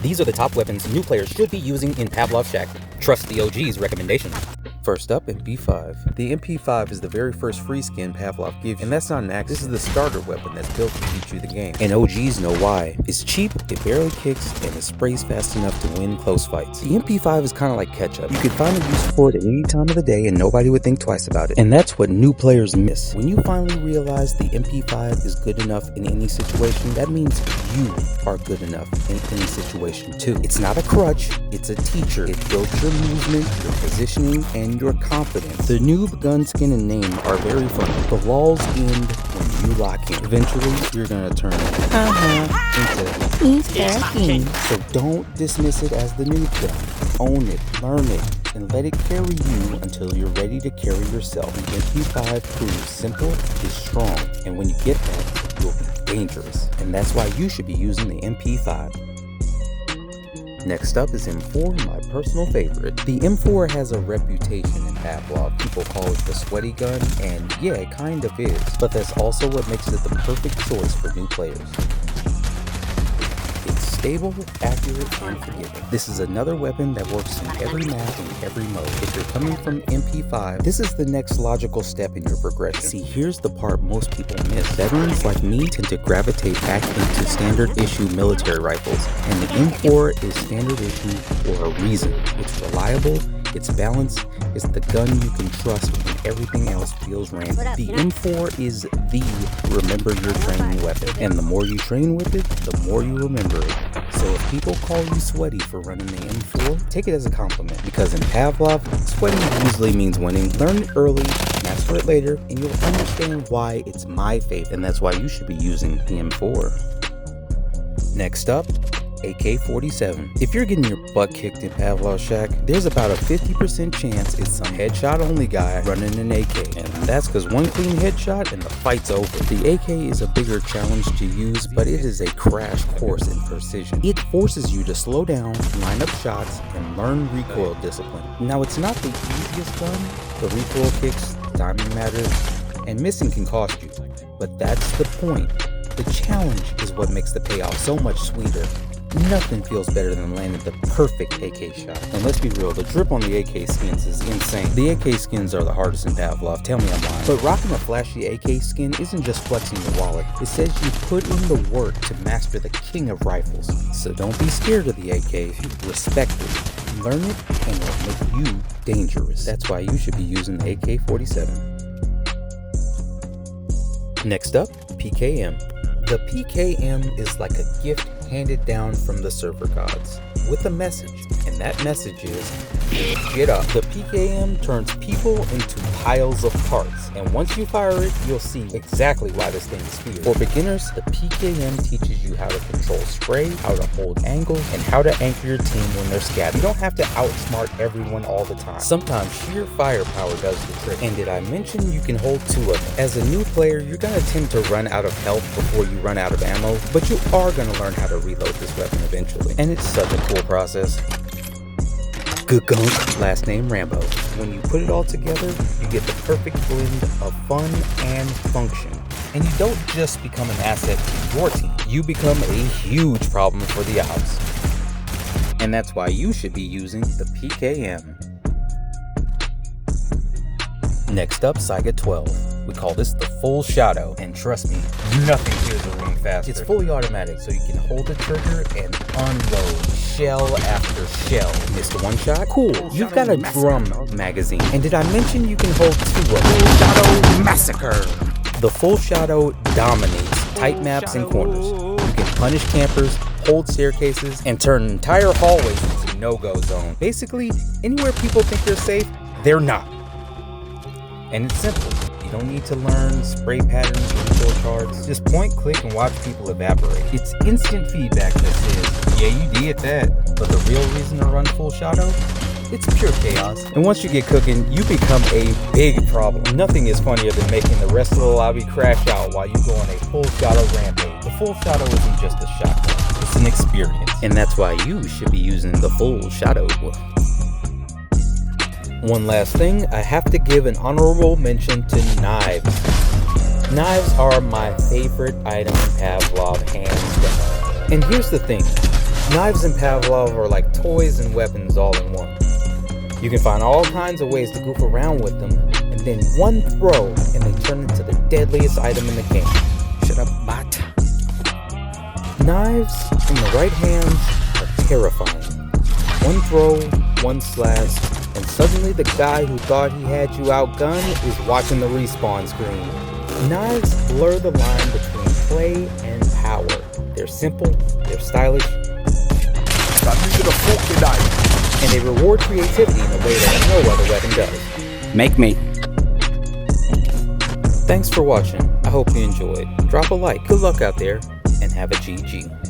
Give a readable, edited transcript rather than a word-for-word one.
These are the top weapons new players should be using in Pavlov Shack. Trust the OG's recommendation. First up, MP5. The MP5 is the very first free skin Pavlov gives you, and that's not an accident. This is the starter weapon that's built to teach you the game, and OGs know why. It's cheap, it barely kicks, and it sprays fast enough to win close fights. The MP5 is kind of like ketchup. You could find a use for it at any time of the day and nobody would think twice about it, and that's what new players miss. When you finally realize the MP5 is good enough in any situation, that means you are good enough in any situation too. It's not a crutch, it's a teacher. It builds your movement, your positioning, and your confidence. The noob, gun skin, and name are very fun. The lulls end when you lock in. Eventually, you're gonna turn into Easter king. So don't dismiss it as the noob gun. Own it, learn it, and let it carry you until you're ready to carry yourself. The MP5 proves simple is strong, and when you get that, you'll be dangerous. And that's why you should be using the MP5. Next up is M4, my personal favorite. The M4 has a reputation in Pavlov. People call it the sweaty gun, and yeah, it kind of is, but that's also what makes it the perfect choice for new players. It's stable, accurate, and forgiving. This is another weapon that works in every map and every mode. If you're coming from MP5, this is the next logical step in your progression. See, here's the part most people miss. Veterans like me tend to gravitate back into standard issue military rifles, and the M4 is standard issue for a reason. It's reliable, it's balanced, it's the gun you can trust when everything else feels random. The M4 is the remember your training weapon, and the more you train with it, the more you remember it. So if people call you sweaty for running the M4, take it as a compliment, because in Pavlov, sweaty usually means winning. Learn it early, master it later, and you'll understand why it's my favorite, and that's why you should be using the M4. Next up, AK-47. If you're getting your butt kicked in Pavlov Shack, there's about a 50% chance it's some headshot only guy running an AK, and that's because one clean headshot and the fight's over. The AK is a bigger challenge to use, but it is a crash course in precision. It forces you to slow down, line up shots, and learn recoil discipline. Now, it's not the easiest gun. The recoil kicks, timing matters, and missing can cost you, but that's the point. The challenge is what makes the payoff so much sweeter. Nothing feels better than landing the perfect AK shot. And let's be real, the drip on the AK skins is insane. The AK skins are the hardest in Pavlov, tell me I'm lying. But rocking a flashy AK skin isn't just flexing your wallet. It says you put in the work to master the king of rifles. So don't be scared of the AK, respect it, learn it, and it'll make you dangerous. That's why you should be using the AK-47. Next up, PKM. The PKM is like a gift handed down from the server gods with a message, and that message is get up. The PKM turns people into piles of parts, and once you fire it, you'll see exactly why this thing is feared. For beginners, the PKM teaches you how to control spray, how to hold angles, and how to anchor your team when they're scattered. You don't have to outsmart everyone all the time. Sometimes sheer firepower does the trick. And did I mention you can hold two of them? As a new player, you're gonna tend to run out of health before you run out of ammo, but you are gonna learn how to reload this weapon eventually, and it's such a cool process. Good gunk, last name Rambo. When you put it all together, you get the perfect blend of fun and function. And you don't just become an asset to your team, you become a huge problem for the ops. And that's why you should be using the PKM. Next up, Saiga 12. We call this the full shadow, and trust me, nothing clears the room faster. It's fully automatic, so you can hold the trigger and unload shell after shell. Missed one shot? Cool, you've got a drum magazine. And did I mention you can hold two of them? Full Shadow Massacre! The full shadow dominates tight maps and corners. You can punish campers, hold staircases, and turn entire hallways into no-go zone. Basically, anywhere people think they're safe, they're not. And it's simple. You don't need to learn spray patterns or control charts. Just point, click, and watch people evaporate. It's instant feedback that says, yeah, you did that. But the real reason to run full shadow? It's pure chaos. And once you get cooking, you become a big problem. Nothing is funnier than making the rest of the lobby crash out while you go on a full shadow rampage. The full shadow isn't just a shotgun, it's an experience. And that's why you should be using the full shadow. One last thing, I have to give an honorable mention to knives. Knives are my favorite item in Pavlov, hands down. And here's the thing, Knives in Pavlov are like toys and weapons all in one. You can find all kinds of ways to goof around with them, and then one throw and they turn into the deadliest item in the game. Shut up, bot. Knives in the right hands are terrifying. One throw, one slash, and suddenly the guy who thought he had you outgunned is watching the respawn screen. Knives blur the line between play and power. They're simple, they're stylish, and they reward creativity in a way that no other weapon does. Make me. Thanks for watching. I hope you enjoyed. Drop a like. Good luck out there, and have a GG.